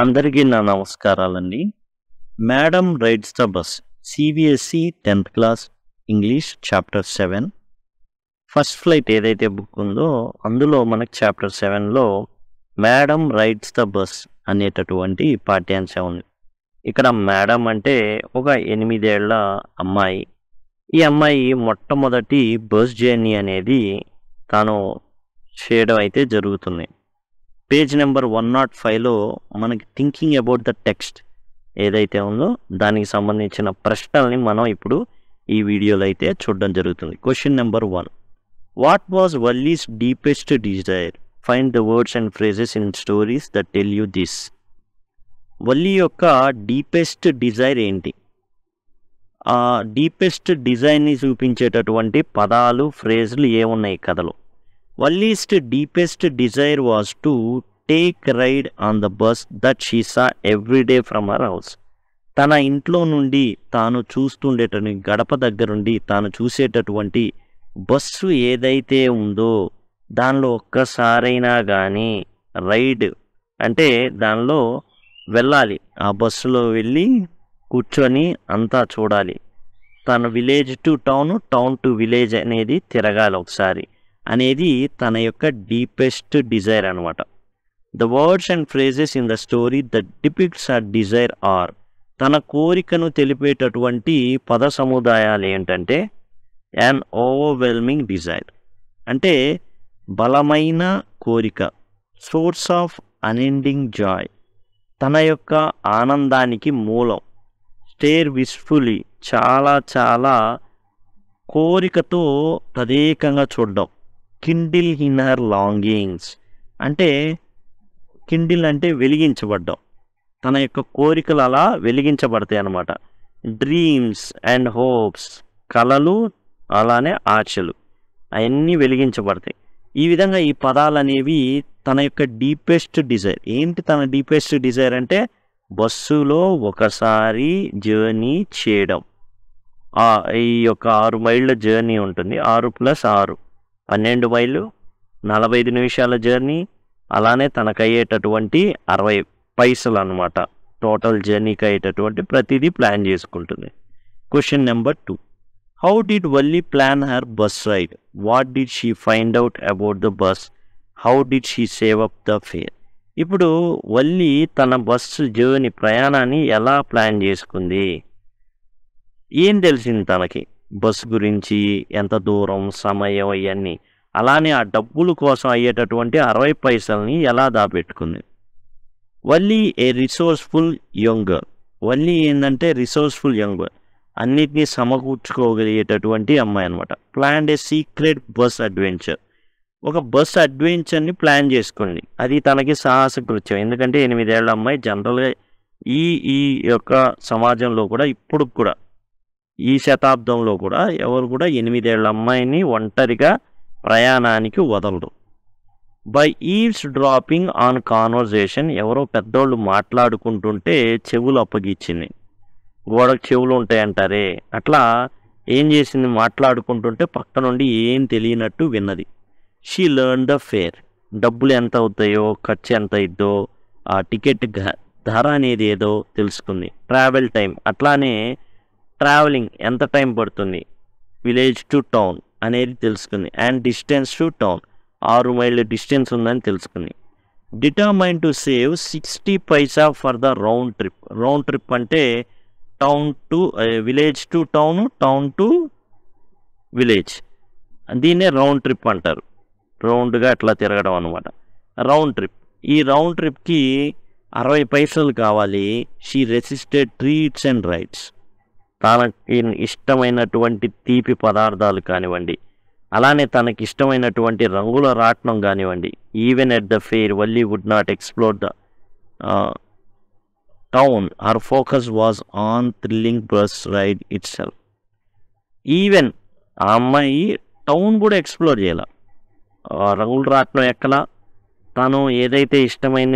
అందరికీ నా నమస్కారాలండి. Madam rides the bus CBSE 10th class English chapter 7 first flight ఏదైతే బుక్ ఉందో అందులో మనకి చాప్టర్ 7లో మేడమ్ రైడ్స్ ద బస్ అనేటటువంటి పాఠ్యాంశం ఉంది. ఇక్కడ మేడం అంటే ఒక 8 ఏళ్ల అమ్మాయి. ఈ అమ్మాయి మొట్టమొదటి బస్ జర్నీ అనేది తాను చేయడం అయితే జరుగుతుంది. పేజ్ నెంబర్ 105లో మనకి థింకింగ్ అబౌట్ ద టెక్స్ట్ ఏదైతే ఉందో దానికి సంబంధించిన ప్రశ్నల్ని మనం ఇప్పుడు ఈ వీడియోలో అయితే చూడడం జరుగుతుంది. Question number 1, what was Valli's deepest desire? Find the words and phrases in stories that tell you this. Valli యొక్క డీపెస్ట్ డిజైర్ ఏంటి? ఆ డీపెస్ట్ డిజైన్ని చూపించేటటువంటి పదాలు ఫ్రేజ్లు ఏమున్నాయి కథలో? Wally's deepest desire was to take ride on the bus that she saw every day from her house. తన ఇంట్లో నుండి తాను చూస్తుండేటటువంటి గడప దగ్గరుండి తాను చూసేటటువంటి బస్సు ఏదైతే ఉందో దానిలో ఒక్కసారైనా కానీ రైడ్ అంటే దానిలో వెళ్ళాలి, ఆ బస్సులో వెళ్ళి కూర్చొని అంతా చూడాలి. తన village to town, town to village అనేది తిరగాలి ఒకసారి అనేది తన యొక్క డీపెస్ట్ డిజైర్ అనమాట. The words and phrases in the story that depicts her desire are. తన కోరికను తెలిపేటటువంటి పద సముదాయాలు ఏంటంటే యాన్ ఓవర్వెల్మింగ్ డిజైర్ అంటే బలమైన కోరిక, సోర్స్ ఆఫ్ అన్ఎండింగ్ జాయ్ తన యొక్క ఆనందానికి మూలం, స్టేర్ విష్ఫుల్లీ చాలా చాలా కోరికతో తదేకంగా చూడడం, కిండిల్ ఇన్ హర్ లాంగింగ్స్ అంటే కిండిల్ అంటే వెలిగించబడ్డం, తన యొక్క కోరికలు అలా వెలిగించబడతాయి అన్నమాట. డ్రీమ్స్ అండ్ హోప్స్ కలలు అలానే ఆశలు అవన్నీ వెలిగించబడతాయి. ఈ విధంగా ఈ పదాలు అనేవి తన యొక్క డీపెస్ట్ డిజైర్. ఏంటి తన డీపెస్ట్ డిజైర్ అంటే బస్సులో ఒకసారి జర్నీ చేయడం. ఈ యొక్క 6 మైళ్ళ జర్నీ ఉంటుంది. 6 + 6 12 మైళ్ళు, 45 నిమిషాల జర్నీ, అలానే తనకు అయ్యేటటువంటి 60 పైసలు అనమాట. టోటల్ జర్నీకి అయ్యేటటువంటి ప్రతిదీ ప్లాన్ చేసుకుంటుంది. Question number 2, how did Valli plan her bus ride? What did she find out about the bus? How did she save up the fare? ఇప్పుడు వల్లీ తన బస్సు జర్నీ ప్రయాణాన్ని ఎలా ప్లాన్ చేసుకుంది? ఏం తెలిసింది తనకి బస్సు గురించి, ఎంత దూరం, సమయం, ఇవన్నీ. అలానే ఆ డబ్బుల కోసం అయ్యేటటువంటి 60 పైసల్ని ఎలా దాపెట్టుకుంది? వల్లీ ఏ రిసోర్స్ఫుల్ యంగ్ గర్ల్. వల్లీ ఏంటంటే రిసోర్స్ఫుల్ యంగ్ గర్ల్, అన్నిటినీ సమకూర్చుకోగలిగేటటువంటి అమ్మాయి అనమాట. ప్లాన్డ్ ఏ సీక్రెట్ బస్ అడ్వెంచర్, ఒక బస్ అడ్వెంచర్ని ప్లాన్ చేసుకోండి. అది తనకి సాహస కృత్యం. ఎందుకంటే 8 ఏళ్ల అమ్మాయి. జనరల్గా ఈ యొక్క సమాజంలో కూడా ఇప్పుడు కూడా ఈ శతాబ్దంలో కూడా ఎవరు కూడా 8 ఏళ్ల అమ్మాయిని ఒంటరిగా ప్రయాణానికి వదలరు. By Eve's dropping on conversation, ఎవరో పెద్దోళ్ళు మాట్లాడుకుంటుంటే చెవులు అప్పగిచ్చింది. గోడకు చెవులు ఉంటాయంటారే అట్లా ఏం చేసింది, మాట్లాడుకుంటుంటే పక్క నుండి ఏం తెలియనట్టు విన్నది. షీ లెర్న్ ద ఫేర్, డబ్బులు ఎంత అవుతాయో, ఖర్చు ఎంత అయిద్దో, ఆ టికెట్ ధర అనేది ఏదో తెలుసుకుంది. ట్రావెల్ టైం, అట్లానే ట్రావెలింగ్ ఎంత టైం పడుతుంది, విలేజ్ టు టౌన్ అనేది తెలుసుకుంది. అండ్ డిస్టెన్స్ టు టౌన్, 6 మైళ్ళ డిస్టెన్స్ ఉందని తెలుసుకుంది. Determine to save 60 paisa for the round trip. Round trip అంటే town to village to town, town to village, దీన్నే రౌండ్ ట్రిప్ అంటారు. రౌండ్గా అట్లా తిరగడం అనమాట రౌండ్ ట్రిప్. ఈ రౌండ్ ట్రిప్కి 60 పైసలు కావాలి. She resisted treats and rides, తనకి ఇష్టమైనటువంటి తీపి పదార్థాలు కానివ్వండి, అలానే తనకి ఇష్టమైనటువంటి రంగుల రాట్నం కానివ్వండి. Even at the fair Valli would not explore the town, her focus was on thrilling bus ride itself. ఈవెన్ ఆ అమ్మాయి టౌన్ కూడా ఎక్స్ప్లోర్ చేయాల, రంగుల రాట్నం ఎక్కలా, తను ఏదైతే ఇష్టమైన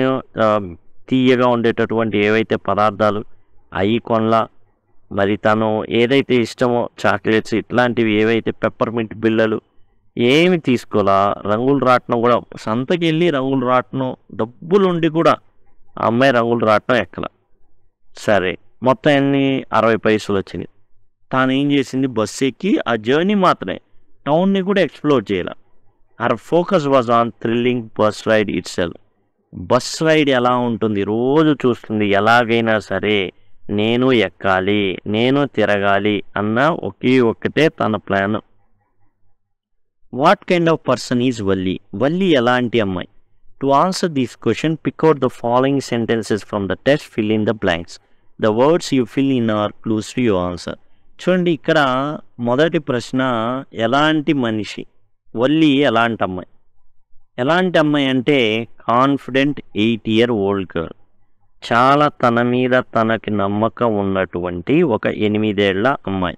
తీయగా ఉండేటటువంటి ఏవైతే పదార్థాలు అవి కొనలా, మరి తను ఏదైతే ఇష్టమో చాక్లెట్స్ ఇట్లాంటివి ఏవైతే పెప్పర్మింట్ బిళ్ళలు ఏమి తీసుకోలా. రంగుల రాట్నం కూడా సంతకి వెళ్ళి రంగుల రాట్నం డబ్బులుండి కూడా ఆ అమ్మాయి రంగులు రాట్నం ఎక్కల. సరే మొత్తం ఎన్ని 60 పైసలు వచ్చినాయి. తాను ఏం చేసింది, బస్సు ఎక్కి ఆ జర్నీ మాత్రమే, టౌన్ని కూడా ఎక్స్ప్లోర్ చేయాల. Her focus was on thrilling bus ride itself. Bus ride ఎలా ఉంటుంది రోజు చూస్తుంది, ఎలాగైనా సరే నేను ఎక్కాలి, నేను తిరగాలి అన్న ఒక్కటే తన plan. What kind of person is Valli? Valli ఎలాంటి అమ్మాయి? To answer this question pick out the following sentences from the test, fill in the blanks. The words you fill in are clues to your answer. చూడండి, ఇక్కడ మొదటి ప్రశ్న ఎలాంటి మనిషి, వల్లి ఎలాంటి అమ్మాయి? ఎలాంటి అమ్మాయి అంటే కాన్ఫిడెంట్ 8-year-old గర్ల్. చాలా తన మీద తనకి నమ్మకం ఉన్నటువంటి ఒక 8 ఏళ్ల అమ్మాయి.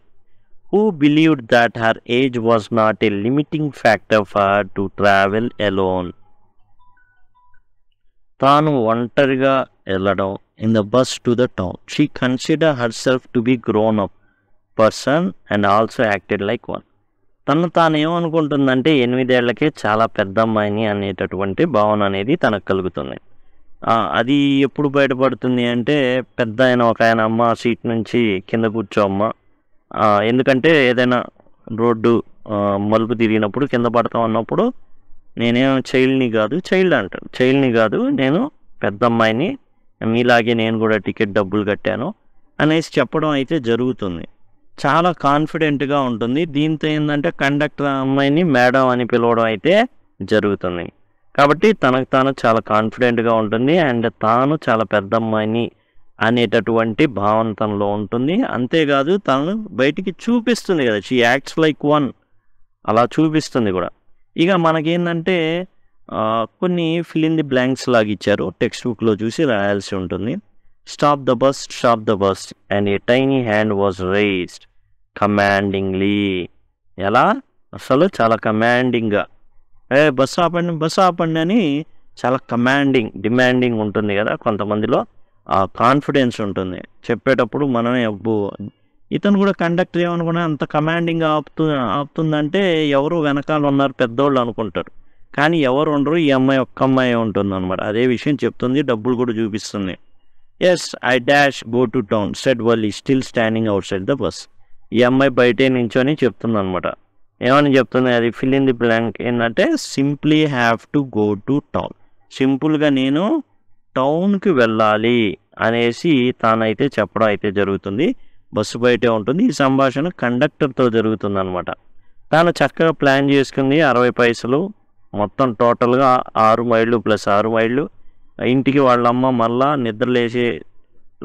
Who believed that her age was not a limiting factor for her to travel alone. తాను ఒంటరిగా వెళ్ళడం in the bus to the town. She consider her self to be grown up person and also acted like one. తాను ఏమనుకుంటుందంటే 8 ఏళ్లకే చాలా పెద్ద అమ్మాయిని అనేటటువంటి భావన అనేది తనకు కలుగుతుంది. అది ఎప్పుడు బయటపడుతుంది అంటే, పెద్ద ఒక ఆయన అమ్మ సీట్ నుంచి కింద కూర్చోమ్మ, ఎందుకంటే ఏదైనా రోడ్డు మలుపు తిరిగినప్పుడు కింద పడతాం అన్నప్పుడు నేనేం చైల్డ్ని కాదు, నేను పెద్ద అమ్మాయిని, మీలాగే నేను కూడా టికెట్ డబ్బులు కట్టాను అనేసి చెప్పడం అయితే జరుగుతుంది. చాలా కాన్ఫిడెంట్గా ఉంటుంది. దీంతో ఏంటంటే కండక్టర్ అమ్మాయిని మేడం అని పిలవడం అయితే జరుగుతుంది. కాబట్టి తనకు తాను చాలా కాన్ఫిడెంట్గా ఉంటుంది అండ్ తాను చాలా పెద్ద అమ్మాయిని అనేటటువంటి భావన తనలో ఉంటుంది. అంతేకాదు తను బయటికి చూపిస్తుంది కదా, షీ యాక్ట్స్ లైక్ వన్, అలా చూపిస్తుంది కూడా. ఇక మనకేంటంటే కొన్ని ఫిల్ ఇన్ ది బ్లాంక్స్ లాగా ఇచ్చారు, టెక్స్ట్ బుక్లో చూసి రాయాల్సి ఉంటుంది. Stop the bus and a tiny hand was raised commandingly. ఎలా? అసలు చాలా కమాండింగ్గా, బస్సు ఆపండి అని చాలా డిమాండింగ్ ఉంటుంది కదా కొంతమందిలో. ఆ కాన్ఫిడెన్స్ ఉంటుంది చెప్పేటప్పుడు. మనమే అబ్బో, ఇతను కూడా కండక్టర్ ఏమనుకున్నా అంత కమాండింగ్గా ఆపుతుందంటే ఎవరు వెనకాల ఉన్నారు పెద్దోళ్ళు అనుకుంటారు, కానీ ఎవరు ఉండరు, ఈ అమ్మాయి ఒక్క అమ్మాయి ఉంటుంది అనమాట. అదే విషయం చెప్తుంది, డబ్బులు కూడా చూపిస్తుంది. Yes I dash go to town said Valli still standing outside the bus. ఈ అమ్మాయి బయటే నించొని చెప్తుంది అనమాట. ఏమని చెప్తుంది? అది ఫిల్ ఇన్ ది బ్లాంక్ ఏంటంటే simply have to go to town. సింపుల్గా నేను టౌన్కి వెళ్ళాలి అనేసి తానైతే చెప్పడం అయితే జరుగుతుంది. బస్సు బయటే ఉంటుంది. ఈ సంభాషణ కండక్టర్తో జరుగుతుంది అనమాట. తాను చక్కగా ప్లాన్ చేసుకుంది. 60 పైసలు మొత్తం టోటల్గా 6 మైళ్ళు ప్లస్ 6 మైళ్ళు. ఇంటికి వాళ్ళమ్మ మళ్ళా నిద్రలేసే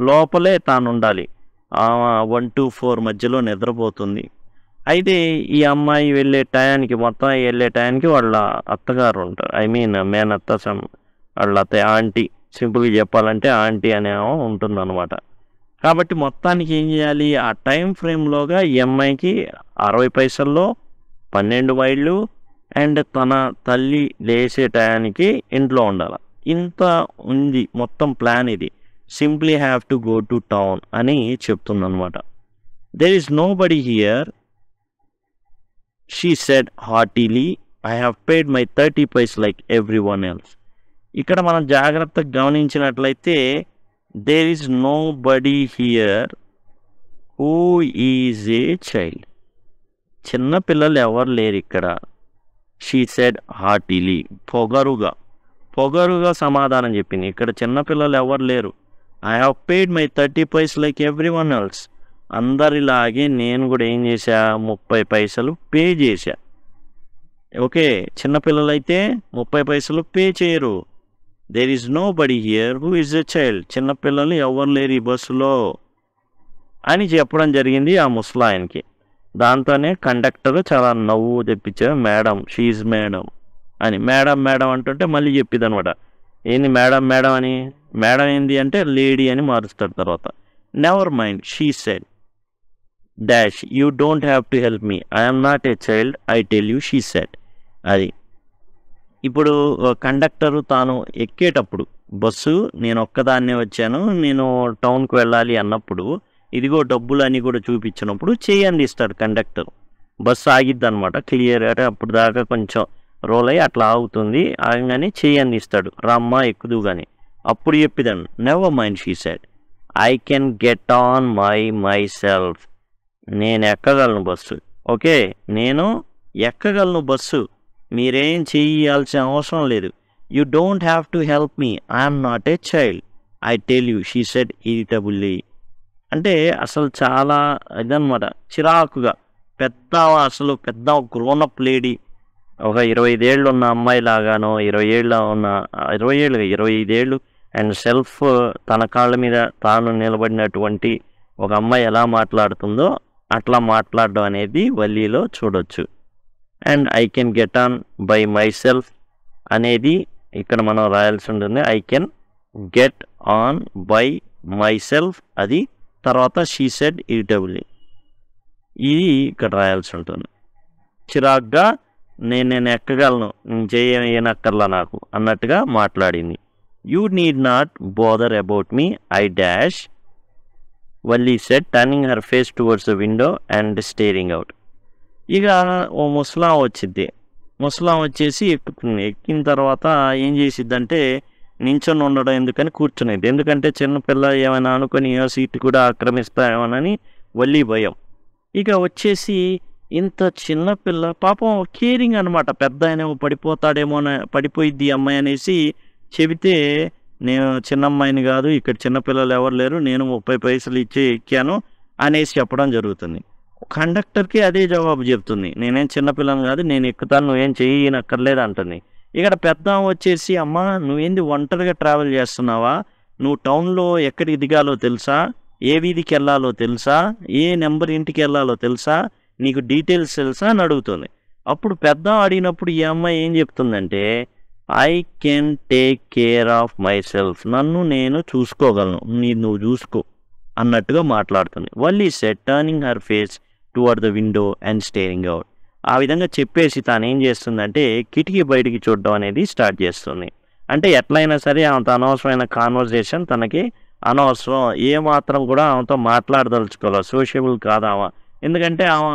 లోపలే తాను ఉండాలి. 1 to 4 మధ్యలో నిద్రపోతుంది. అయితే ఈ అమ్మాయి వెళ్ళే టయానికి వాళ్ళ అత్తగారు ఉంటారు, మేనత్త, వాళ్ళ అత్త, ఆంటీ, సింపుల్గా చెప్పాలంటే ఆంటీ అనే ఉంటుందన్నమాట. కాబట్టి మొత్తానికి ఏం చేయాలి, ఆ టైం ఫ్రేమ్లోగా ఈ అమ్మాయికి 60 పైసల్లో 12 మైళ్ళు అండ్ తన తల్లి లేచే టయానికి ఇంట్లో ఉండాలి. ఇంత ఉంది మొత్తం ప్లాన్. ఇది simply have to go to town అని చెప్తుందన్నమాట. There is nobody here she said heartily, I have paid my 30 paise like everyone else. ఇక్కడ మనం జాగ్రత్తగా గమనించినట్లయితే there is nobody here who is a child. చిన్న పిల్లలు ఎవరు లేరు ఇక్కడ. షీ సెడ్ హార్టీలీ, పొగరుగా సమాధానం చెప్పింది. ఇక్కడ చిన్నపిల్లలు ఎవరు లేరు. I have paid my 30 paise like everyone else. అందరిలాగే నేను కూడా ఏం చేశా, 30 పైసలు పే చేశా. ఓకే, చిన్నపిల్లలు అయితే 30 పైసలు పే చేయరు. There is nobody here who is a child. చిన్నపిల్లలు ఎవరు లేరు ఈ బస్సులో అని చెప్పడం జరిగింది ఆ ముసలాయనకి. దాంతోనే కండక్టర్ చాలా నవ్వు తెప్పించారు. మేడం, షీఈ్ మేడం అని. మేడం అంటుంటే మళ్ళీ చెప్పింది అనమాట. ఏంది మేడం అని? మేడం ఏంది అంటే లేడీ అని మారుస్తాడు తర్వాత. Never mind, she said dash you don't have to help me, I'm not a child, I tell you, she said. అది ఇప్పుడు కండక్టరు తాను ఎక్కేటప్పుడు బస్సు నేను ఒక్కదాన్నే వచ్చాను, నేను టౌన్కి వెళ్ళాలి అన్నప్పుడు ఇదిగో డబ్బులు అని కూడా చూపించినప్పుడు చేయి అందిస్తాడు కండక్టర్. బస్సు ఆగిద్ది అనమాట. క్లియర్ అంటే అప్పుడు దాకా కొంచెం రోల్ అయ్యి అట్లా ఆగుతుంది. ఆగగానే చేయి అందిస్తాడు, రామ్మ ఎక్కుదు కానీ. అప్పుడు చెప్పేదాన్ని. Never mind she said, I can get on my self. నేను ఎక్కగలను బస్సు. ఓకే, నేను ఎక్కగలను బస్సు, మీరేం చేయాల్సిన అవసరం లేదు. You don't have to help me, I'm not a child, I tell you, she said irritably. అంటే అసలు చాలా ఇదనమాట, చిరాకుగా. అసలు పెద్ద గ్రోనప్ లేడీ, ఒక 25 ఏళ్ళు ఉన్న అమ్మాయి లాగానో, 25 ఏళ్ళు అండ్ సెల్ఫ్ తన కాళ్ళ మీద తాను నిలబడినటువంటి ఒక అమ్మాయి ఎలా మాట్లాడుతుందో అట్లా మాట్లాడడం అనేది వల్లీలో చూడొచ్చు. And I can get on by my self అనేది ఇక్కడ మనం రాయాల్సి ఉంటుంది. I can get on by my self, అది తర్వాత షీ సెడ్ ఇరిటబుల్లీ, ఇది ఇక్కడ రాయాల్సి ఉంటుంది. చిరాగ్గా నేను ఎక్కగలను, చేయనక్కర్లా నాకు అన్నట్టుగా మాట్లాడింది. You need not bother about me, I dash, Valli said turning her face towards the window and staring out. ఇక ఓ ముసలాం వచ్చిద్ది. ముసలాం వచ్చేసి ఎక్కుతుంది. ఎక్కిన తర్వాత ఏం చేసిద్దంటే నించొని ఉండడం ఎందుకని కూర్చునేది. ఎందుకంటే చిన్నపిల్ల ఏమైనా అనుకొని సీటు కూడా ఆక్రమిస్తామోనని వల్లీ భయం. ఇక వచ్చేసి ఇంత చిన్నపిల్ల పాపం కేరింగ్ అనమాట, పెద్ద ఆయన పడిపోతాడేమో, పడిపోయిద్ది అమ్మాయి అనేసి చెబితే, నేను చిన్న అమ్మాయిని కాదు, ఇక్కడ చిన్నపిల్లలు ఎవరు లేరు, నేను 30 పైసలు ఇచ్చి ఎక్కాను అనేసి చెప్పడం జరుగుతుంది. కండక్టర్కి అదే జవాబు చెప్తుంది, నేనేం చిన్నపిల్లని కాదు, నేను ఎక్కుతాను, నువ్వేం చేయనక్కర్లేదు అంటుంది. ఇక్కడ పెద్ద వచ్చేసి, అమ్మ నువ్వేంది ఒంటరిగా ట్రావెల్ చేస్తున్నావా, నువ్వు టౌన్లో ఎక్కడికి దిగాలో తెలుసా, ఏ వీధికి వెళ్ళాలో తెలుసా, ఏ నెంబర్ ఇంటికి వెళ్ళాలో తెలుసా, నీకు డీటెయిల్స్ తెలుసా అని అడుగుతుంది. అప్పుడు పెద్ద అడిగినప్పుడు ఈ అమ్మాయి ఏం చెప్తుందంటే, I can take care of myself, నన్ను నేను చూసుకోగలను, నువ్వు చూసుకో అన్నట్టుగా మాట్లాడుతుంది. Valli said turning her face toward the window and staring out. ఆ విధంగా చెప్పేసి తాను ఏం చేస్తుందంటే కిటికీ బయటికి చూడడం అనేది స్టార్ట్ చేస్తుంది. అంటే ఎట్లయినా సరే అంత అనవసరమైన కాన్వర్జేషన్ తనకి అనవసరం, ఏమాత్రం కూడా ఆమెతో మాట్లాడదలుచుకోవాలి, సోషియబుల్ కాదామా. ఎందుకంటే ఆమె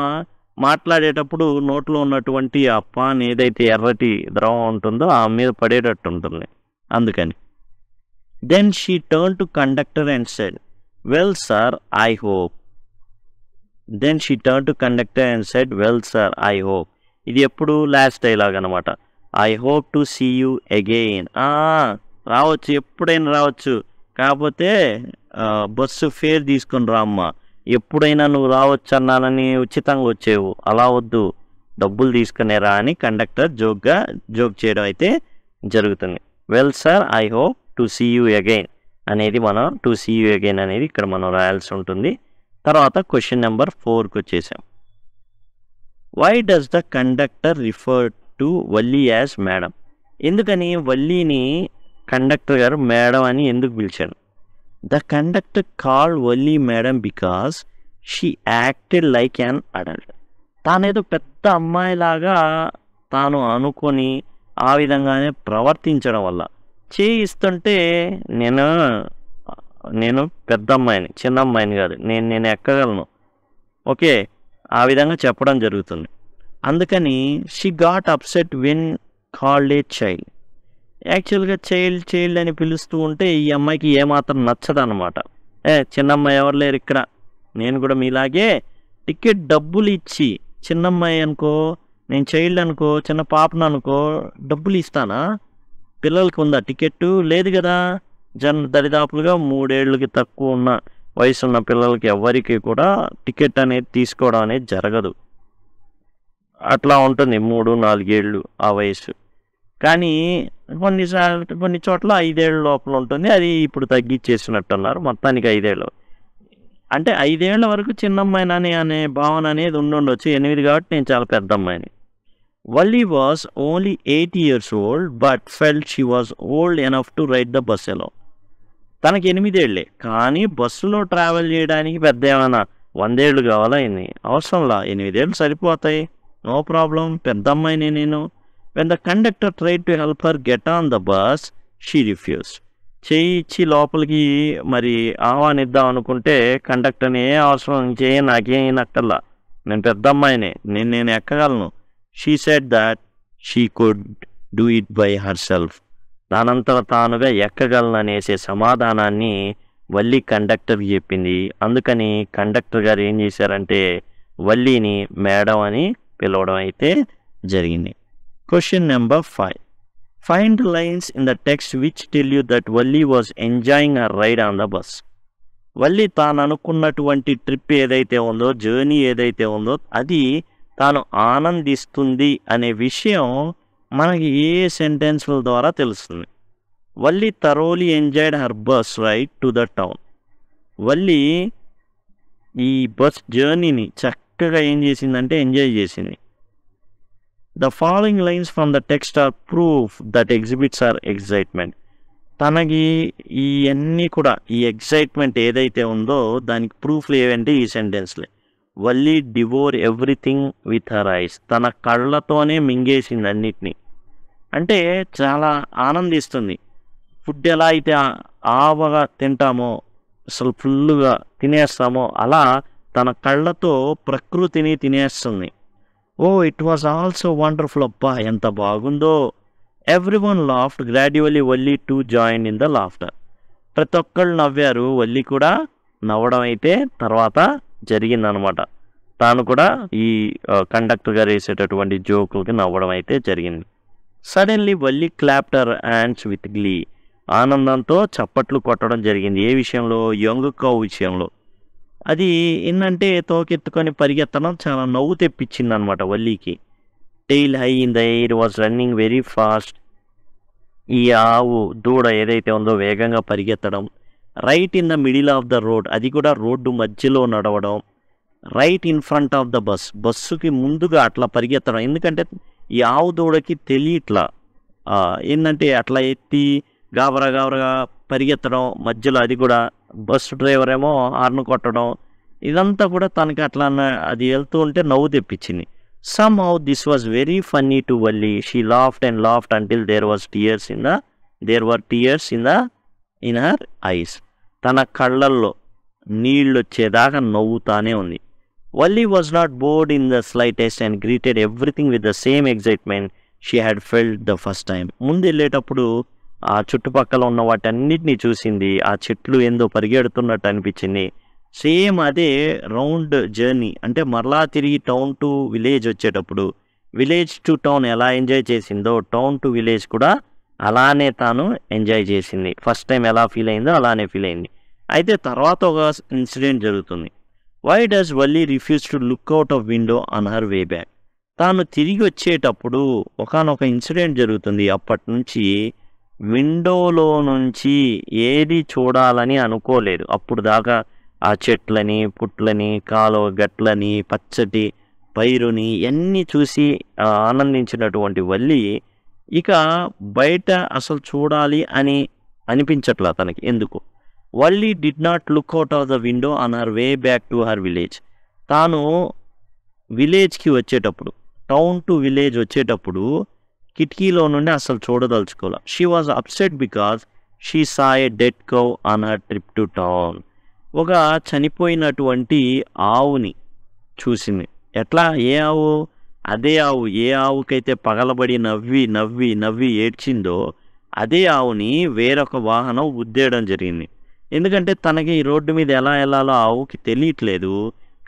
మాట్లాడేటప్పుడు నోట్లో ఉన్నటువంటి ఆ పాన్ ఏదైతే ఎర్రటి ద్రవం ఉంటుందో ఆమె మీద పడేటట్టు ఉంటుంది, అందుకని. Then she turn to conductor and said, well sir I hope. Then she turn to conductor and said, well sir I hope. ఇది ఎప్పుడు లాస్ట్ డైలాగ్ అనమాట. I hope to see you again. రావచ్చు, ఎప్పుడైనా రావచ్చు, కాకపోతే బస్సు ఫేర్ తీసుకొని రామ్మా, ఎప్పుడైనా నువ్వు రావచ్చు అన్నానని ఉచితంగా వచ్చేవు, అలా వద్దు, డబ్బులు తీసుకునేరా అని కండక్టర్ జోక్ చేయడం అయితే జరుగుతుంది. Well sir I hope to see you again అనేది మనం టు సీ యూ అగైన్ అనేది ఇక్కడ మనం రాయాల్సి ఉంటుంది. తర్వాత క్వశ్చన్ నెంబర్ 4కి వచ్చేసాం. Why does the conductor refer to Valli as madam? ఎందుకని వల్లీని కండక్టర్ గారు మేడం అని ఎందుకు పిలిచాడు? The conductor called Valli madam because she acted like an adult. తానేదో పెద్ద అమ్మాయిలాగా తాను అనుకొని ఆ విధంగానే ప్రవర్తించడం వల్ల చేయిస్తుంటే, నేను పెద్ద అమ్మాయిని, చిన్న అమ్మాయిని కాదు, నేను ఎక్కగలను, ఓకే, ఆ విధంగా చెప్పడం జరుగుతుంది. అందుకని she got upset when called a child. యాక్చువల్గా చైల్డ్ అని పిలుస్తూ ఉంటే ఈ అమ్మాయికి ఏమాత్రం నచ్చదన్నమాట. చిన్న అమ్మాయి ఎవరు లేరు ఇక్కడ, నేను కూడా మీలాగే టికెట్ డబ్బులు ఇచ్చి, చిన్నమ్మాయి అనుకో, నేను చైల్డ్ అనుకో, చిన్న పాపను అనుకో, డబ్బులు ఇస్తానా? పిల్లలకి ఉందా టికెట్టు? లేదు కదా. దరిదాపులుగా 3 ఏళ్ళకి తక్కువ ఉన్న వయసు ఉన్న పిల్లలకి ఎవరికి కూడా టికెట్ అనేది తీసుకోవడం అనేది జరగదు. అట్లా ఉంటుంది 3-4 ఏళ్ళు ఆ వయసు. కానీ కొన్ని చోట్ల 5 ఏళ్ళ లోపల ఉంటుంది, అది ఇప్పుడు తగ్గించేసినట్టున్నారు, మొత్తానికి 5 ఏళ్ళు. అంటే 5 ఏళ్ల వరకు చిన్నమ్మాయినని అనే భావన అనేది ఉండొచ్చు, 8 కాబట్టి నేను చాలా పెద్ద అమ్మాయిని. Valli was only 8 years old but felt she was old enough to ride the bus alone. తనకి 8 ఏళ్ళే, కానీ బస్సులో ట్రావెల్ చేయడానికి పెద్ద ఏమైనా 100 ఏళ్ళు కావాలా? అవసరంలా, 8 ఏళ్ళు సరిపోతాయి, నో ప్రాబ్లం, పెద్ద అమ్మాయిని నేను. When the conductor tried to help her get on the bus she refused. చేయి ఇచ్చి లోపలికి మరి ఆహ్వానిద్దాం అనుకుంటే కండక్టర్ని, ఏ అవసరం చేయ, నాకేం నక్కల్లా, నేను పెద్ద అమ్మాయినే, నేను ఎక్కగలను. She said that she could do it by herself. దానంతట తానుగా ఎక్కగలననేసే సమాధానాన్ని వల్లి కండక్టర్కి చెప్పింది. అందుకని కండక్టర్ గారు ఏం చేశారంటే వల్లిని మేడం అని పిలవడం అయితే జరిగింది. Question number 5. Find the lines in the text which tell you that Valli was enjoying her ride on the bus. Valli తాను అనుకున్నటువంటి ట్రిప్ ఏదైతే ఉందో, జర్నీ ఏదైతే ఉందో అది తాను ఆనందిస్తుంది అనే విషయం మనకి ఏ సెంటెన్స్ల ద్వారా తెలుస్తుంది. Valli thoroughly enjoyed her bus ride to the town. Valli ఈ బస్ జర్నీని చక్కగా ఏం చేసిందంటే ఎంజాయ్ చేసింది. The following lines from the text are proof that exhibits her excitement. తనకి ఇవన్నీ కూడా ఈ ఎగ్జైట్మెంట్ ఏదైతే ఉందో దానికి ప్రూఫ్లు ఏవంటే ఈ సెంటెన్స్లే. Valli devour everything with her eyes. తన కళ్ళతోనే మింగేసింది అన్నిటినీ. అంటే చాలా ఆనందిస్తుంది. ఫుడ్ ఎలా అయితే ఆవగా తింటామో, అసలు ఫుల్లుగా తినేస్తామో అలా తన కళ్ళతో ప్రకృతిని తినేస్తుంది. Oh it was also wonderful. అబ్బా ఎంత బాగుందో. Everyone laughed gradually Valli to join in the laughter. ప్రతి ఒక్కళ్ళు నవ్వారు, వల్లి కూడా నవ్వడం అయితే తర్వాత జరిగిందనమాట. తాను కూడా ఈ కండక్టర్ గారు వేసేటటువంటి జోకులకి నవ్వడం అయితే జరిగింది. Suddenly Valli clapped her hands with glee. ఆనందంతో చప్పట్లు కొట్టడం జరిగింది. ఏ విషయంలో? యంగ్ కౌ విషయంలో. అది ఏంటంటే తోకెత్తుకొని పరిగెత్తడం చాలా నవ్వు తెప్పించింది అనమాట వల్లికి. Tail high in the air was running very fast. ఈ ఆవు దూడ ఏదైతే ఉందో వేగంగా పరిగెత్తడం. Right in the middle of the road. అది కూడా రోడ్డు మధ్యలో నడవడం. Right in front of the bus. బస్సుకి ముందుగా అట్లా పరిగెత్తడం. ఎందుకంటే ఈ ఆవు దూడకి తెలియట్లా ఏంటంటే అట్లా ఎత్తి గాబరా పరిగెత్తడం మధ్యలో. అది కూడా బస్సు డ్రైవర్ ఏమో హార్న్ కొట్టడం. ఇదంతా కూడా తనకి అట్లా అది వెళ్తూ ఉంటే నవ్వు తెప్పించింది. Somehow this was very funny to Valli. She laughed and laughed until there were tears in her eyes. తన కళ్ళల్లో నీళ్ళు వచ్చేదాకా నవ్వుతానే ఉంది. Valli was not bored in the slightest and greeted everything with the same excitement she had felt the first time. ముందు వెళ్ళేటప్పుడు ఆ చుట్టుపక్కల ఉన్న వాటన్నిటిని చూసింది. ఆ చెట్లు ఏందో పరిగెడుతున్నట్టు అనిపించింది. సేమ్ అదే రౌండ్ జర్నీ అంటే మరలా తిరిగి టౌన్ టు విలేజ్ వచ్చేటప్పుడు విలేజ్ టు టౌన్ ఎలా ఎంజాయ్ చేసిందో టౌన్ టు విలేజ్ కూడా అలానే తాను ఎంజాయ్ చేసింది. ఫస్ట్ టైం ఎలా ఫీల్ అయిందో అలానే ఫీల్ అయింది. అయితే తర్వాత ఒక ఇన్సిడెంట్ జరుగుతుంది. Why does Valli refuse to look out of window on her way back. తాను తిరిగి వచ్చేటప్పుడు ఒకానొక ఇన్సిడెంట్ జరుగుతుంది. అప్పటి నుంచి విండోలో నుంచి ఏది చూడాలని అనుకోలేదు. అప్పుడు దాకా ఆ చెట్లని, పుట్లని, కాలువ గట్లని, పచ్చటి పైరుని అన్నీ చూసి ఆనందించినటువంటి వల్లి ఇక బయట అసలు చూడాలి అని అనిపించట్లా తనకి. ఎందుకు? Valli did not look out of the window on her way back to her village. తాను విలేజ్కి వచ్చేటప్పుడు టౌన్ టు విలేజ్ వచ్చేటప్పుడు కిటికీలో నుండి అసలు చూడదలుచుకోవాలి. She was upset because she saw a dead cow on her trip to town. ఒక చనిపోయినటువంటి ఆవుని చూసింది. ఎట్లా? ఏ ఆవు? అదే ఆవు. ఏ ఆవుకైతే పగలబడి నవ్వి ఏడ్చిందో అదే ఆవుని వేరొక వాహనం గుద్దేయడం జరిగింది. ఎందుకంటే తనకి ఈ రోడ్డు మీద ఎలా వెళ్ళాలో ఆవుకి తెలియట్లేదు.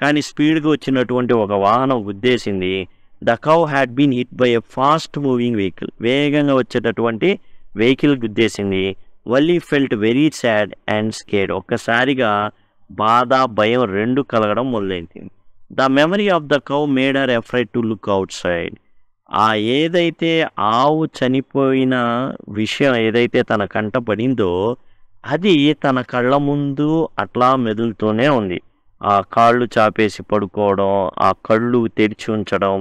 కానీ స్పీడ్గా వచ్చినటువంటి ఒక వాహనం గుద్దేసింది. The cow had been hit by a fast moving vehicle. వేగంగా వచ్చేటటువంటి వెహికల్ గుద్దేసింది. Valli felt very sad and scared. ఒక్కసారిగా బాధ, భయం రెండు కలగడం మొదలైంది. The memory of the cow made her afraid to look outside. ఆ ఏదైతే ఆవు చనిపోయిన విషయం ఏదైతే తన కంట పడిందో అది తన కళ్ళ ముందు అట్లా మెదులుతూనే ఉంది. ఆ కాళ్ళు చాపేసి పడుకోవడం, ఆ కళ్ళు తెరిచి ఉంచడం,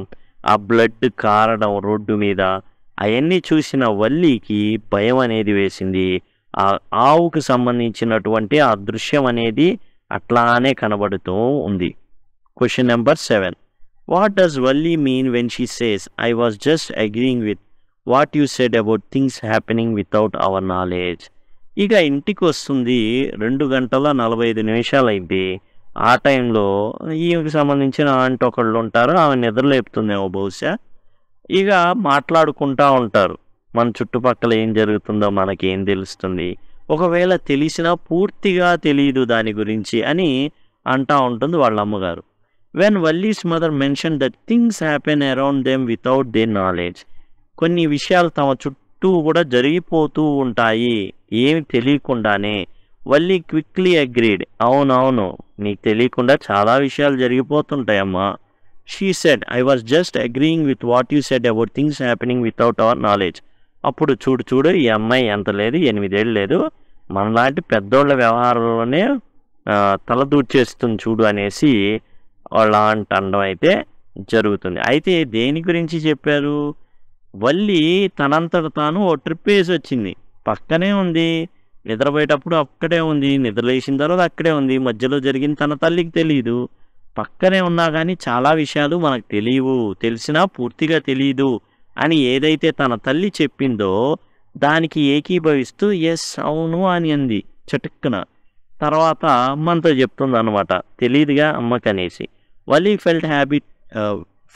ఆ బ్లడ్ కారడం రోడ్డు మీద, అవన్నీ చూసిన వల్లికి భయం అనేది వేసింది. ఆ ఆవుకు సంబంధించినటువంటి ఆ దృశ్యం అనేది అట్లానే కనబడుతూ ఉంది. Question number 7. What does Valli mean when she says I was just agreeing with what you said about things happening without our knowledge. ఇక ఇంటికి వస్తుంది. 2 గంటల 45 నిమిషాలు అయింది. ఆ టైంలో ఈమెకి సంబంధించిన ఆంటీ ఒకళ్ళు ఉంటారు. ఆమె నిద్రలేపుతుందేమో బహుశా. ఇక మాట్లాడుకుంటూ ఉంటారు. మన చుట్టుపక్కల ఏం జరుగుతుందో మనకేం తెలుస్తుంది, ఒకవేళ తెలిసినా పూర్తిగా తెలియదు దాని గురించి అని అంటా ఉంటుంది వాళ్ళ అమ్మగారు. When Valli's mother mention that things happen around them without their knowledge, కొన్ని విషయాలు తమ చుట్టూ కూడా జరిగిపోతూ ఉంటాయి ఏమి తెలియకుండానే. వల్లీ క్విక్లీ అగ్రీడ్, అవునవును నీకు తెలియకుండా చాలా విషయాలు జరిగిపోతుంటాయమ్మా. She said, I was just agreeing with what you said about things happening without our knowledge. అప్పుడు చూడు ఈ అమ్మాయి ఎంత లేదు, 8 ఏళ్ళు లేదు, మనలాంటి పెద్దోళ్ళ వ్యవహారంలోనే తలదూర్చేస్తుంది చూడు అనేసి వాళ్ళ అండం అయితే జరుగుతుంది. అయితే దేని గురించి చెప్పారు? వల్లి తనంతట తాను ఓ ట్రిప్ వేసి వచ్చింది. పక్కనే ఉంది, నిద్రపోయేటప్పుడు అక్కడే ఉంది, నిద్రలేసిన తర్వాత అక్కడే ఉంది, మధ్యలో జరిగింది తన తల్లికి తెలియదు. పక్కనే ఉన్నా కానీ చాలా విషయాలు మనకు తెలియవు, తెలిసినా పూర్తిగా తెలియదు అని ఏదైతే తన తల్లి చెప్పిందో దానికి ఏకీభవిస్తూ ఎస్ అవును అని అంది చటుక్కున. తర్వాత అమ్మంతో చెప్తుంది అనమాట, తెలియదుగా అమ్మకనేసి. Valli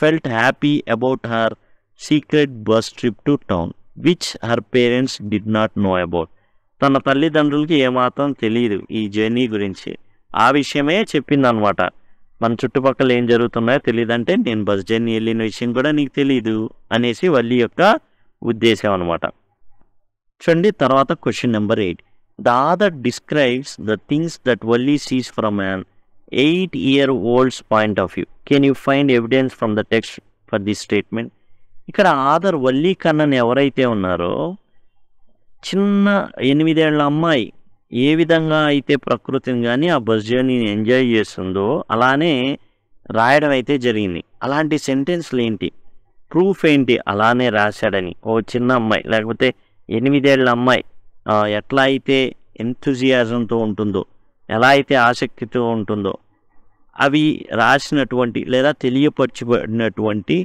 felt happy about her secret bus trip to town which her parents did not know about. తన తల్లిదండ్రులకి ఏమాత్రం తెలియదు ఈ జర్నీ గురించి, ఆ విషయమే చెప్పిందనమాట. మన చుట్టుపక్కల ఏం జరుగుతున్నాయో తెలియదంటే నేను బస్ జర్నీ వెళ్ళిన విషయం కూడా నీకు తెలీదు అనేసి వల్లి యొక్క ఉద్దేశం అనమాట. చూడండి తర్వాత question number 8. The author describes the things that Valli sees from an 8-year-old's point of view. Can you find evidence from the text for this statement? ఇక్కడ ఆథర్ వల్లీ కన్నన్ ఎవరైతే ఉన్నారో చిన్న 8 ఏళ్ల అమ్మాయి ఏ విధంగా అయితే ప్రకృతిని కానీ ఆ బస్ జర్నీని ఎంజాయ్ చేస్తుందో అలానే రాయడం అయితే జరిగింది. అలాంటి సెంటెన్స్లు ఏంటి, ప్రూఫ్ ఏంటి అలానే రాశాడని? ఓ చిన్న అమ్మాయి లేకపోతే 8 ఏళ్ల అమ్మాయి ఎట్లా అయితే ఎంథూజియాజంతో ఉంటుందో, ఎలా అయితే ఆసక్తితో ఉంటుందో అవి రాసినటువంటి లేదా తెలియపరచబడినటువంటి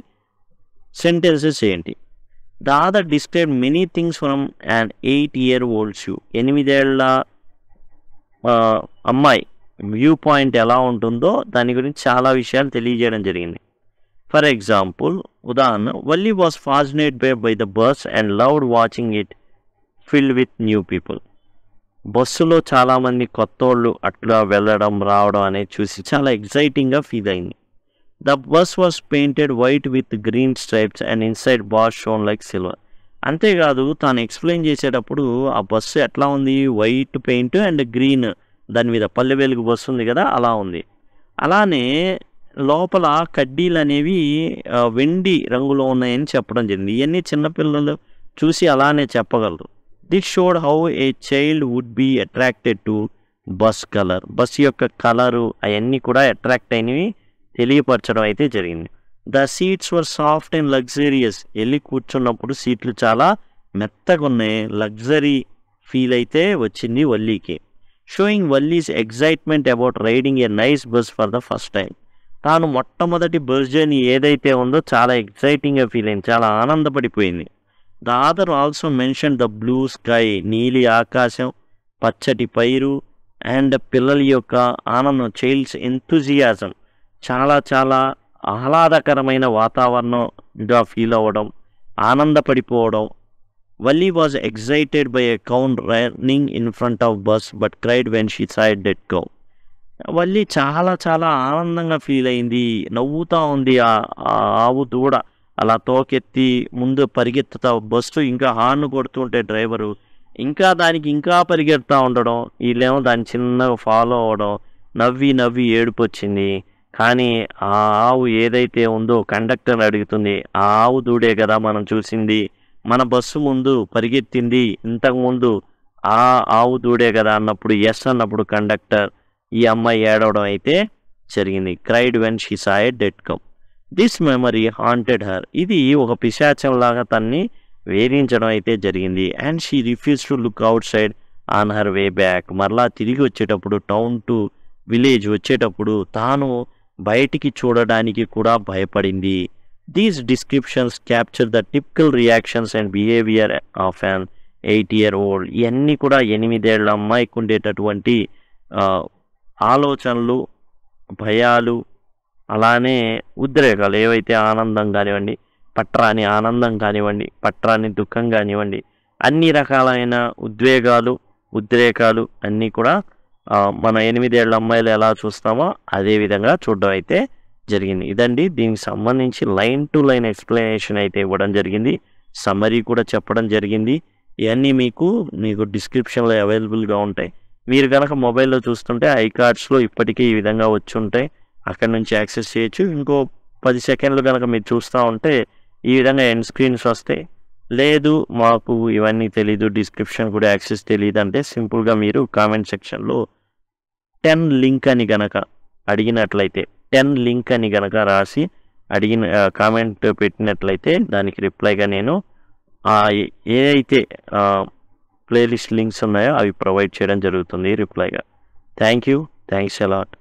సెంటెన్సెస్ ఏంటి? The author describe many things from an 8-year-old view. 8 ఏళ్ల అమ్మాయి వ్యూ పాయింట్ ఎలా ఉంటుందో దాని గురించి చాలా విషయాలు తెలియజేయడం జరిగింది. ఫర్ ఎగ్జాంపుల్, ఉదాహరణ, Valli was fascinated by the bus and loved watching it filled with new people. బస్సులో చాలామంది కొత్తోళ్ళు అట్లా వెళ్ళడం రావడం అనేది చూసి చాలా ఎగ్జైటింగ్గా ఫీల్ అయింది. The bus was painted white with green stripes and inside bus shone like silver. అంతేకాదు తాను ఎక్స్ప్లెయిన్ చేసేటప్పుడు ఆ బస్సు ఎట్లా ఉంది, వైట్ పెయింట్ అండ్ గ్రీన్, దాని మీద పల్లె వెలుగు బస్సు ఉంది కదా అలా ఉంది. అలానే లోపల కడ్డీలు అనేవి వెండి రంగులో ఉన్నాయని చెప్పడం జరిగింది. ఇవన్నీ చిన్నపిల్లలు చూసి అలానే చెప్పగలరు. This showed how a child would be attracted to bus colour. Bus యొక్క కలరు అవన్నీ కూడా అట్రాక్ట్ అయినవి తెలియపరచడం అయితే జరిగింది. The seats were soft and luxurious. వెళ్ళి కూర్చున్నప్పుడు సీట్లు చాలా మెత్తగా ఉన్నాయి, లగ్జరీ ఫీల్ అయితే వచ్చింది వల్లీకి. Showing Valli's excitement about riding a nice bus for the first time. తాను మొట్టమొదటి బస్ జర్నీ ఏదైతే ఉందో చాలా ఎగ్జైటింగ్గా ఫీల్ అయింది, చాలా ఆనందపడిపోయింది. The author also mention the blue sky, నీలి ఆకాశం, పచ్చటి పైరు అండ్ పిల్లల యొక్క ఆనందం, చైల్డ్స్ ఎంథూజియాజం, చాలా చాలా ఆహ్లాదకరమైన వాతావరణంగా ఫీల్ అవ్వడం, ఆనందపడిపోవడం. Valli was excited by a cow running in front of bus but cried when she saw dead cow. Valli చాలా చాలా ఆనందంగా ఫీల్ అయింది, నవ్వుతూ ఉంది. ఆ ఆవు దూడ అలా తోకెత్తి ముందు పరిగెత్తుతా, బస్సు ఇంకా హార్న్ కొడుతుంటే డ్రైవరు ఇంకా దానికి ఇంకా పరిగెత్తుతూ ఉండడం, వీళ్ళేమో దాన్ని చిన్నగా ఫాలో అవ్వడం, నవ్వి నవ్వి ఏడుపు వచ్చింది. కానీ ఆ ఆవు ఏదైతే ఉందో కండక్టర్ అడుగుతుంది, ఆ ఆవు దూడే కదా మనం చూసింది, మన బస్సు ముందు పరిగెత్తింది ఇంతకుముందు ఆ ఆవు దూడే కదా అన్నప్పుడు ఎస్ అన్నప్పుడు కండక్టర్ ఈ అమ్మాయి ఏడవడం అయితే జరిగింది. Cried when she saw a dead cow. This memory haunted her. ఇది ఒక పిశాచంలాగా తన్ని వేధించడం అయితే జరిగింది. And she refuse to look out side on her way back. మరలా తిరిగి వచ్చేటప్పుడు టౌన్ టు విలేజ్ వచ్చేటప్పుడు తాను బయటికి చూడడానికి కూడా భయపడింది. These descriptions capture the typical reactions and behaviour of an 8-year-old. ఇవన్నీ కూడా 8 ఏళ్ల అమ్మాయికి ఉండేటటువంటి ఆలోచనలు, భయాలు, అలానే ఉద్రేకాలు, ఏవైతే ఆనందం కానివ్వండి, పట్టరాని ఆనందం కానివ్వండి, పట్టరాని దుఃఖం కానివ్వండి, అన్ని రకాలైన ఉద్రేకాలు అన్నీ కూడా మన 8 ఏళ్ల అమ్మాయిలు ఎలా చూస్తామో అదే విధంగా చూడడం అయితే జరిగింది. ఇదండి దీనికి సంబంధించి లైన్ టు లైన్ ఎక్స్ప్లెనేషన్ అయితే ఇవ్వడం జరిగింది. సమ్మరీ కూడా చెప్పడం జరిగింది. ఇవన్నీ మీకు డిస్క్రిప్షన్లో అవైలబుల్గా ఉంటాయి. మీరు కనుక మొబైల్లో చూస్తుంటే ఐకార్డ్స్లో ఇప్పటికీ ఈ విధంగా వచ్చి ఉంటాయి. అక్కడ నుంచి యాక్సెస్ చేయొచ్చు. ఇంకో 10 సెకండ్లు కనుక మీరు చూస్తూ ఉంటే ఈ విధంగా ఎండ్ స్క్రీన్స్ వస్తాయి. లేదు మాకు ఇవన్నీ తెలీదు, డిస్క్రిప్షన్ కూడా యాక్సెస్ తెలియదు అంటే సింపుల్గా మీరు కామెంట్ సెక్షన్లో 10 లింక్ అని గనక అడిగినట్లయితే 10 లింక్ అని గనక రాసి కామెంట్ పెట్టినట్లయితే దానికి రిప్లైగా నేను ఏదైతే ప్లేలిస్ట్ లింక్స్ ఉన్నాయో అవి ప్రొవైడ్ చేయడం జరుగుతుంది రిప్లైగా. Thanks a lot.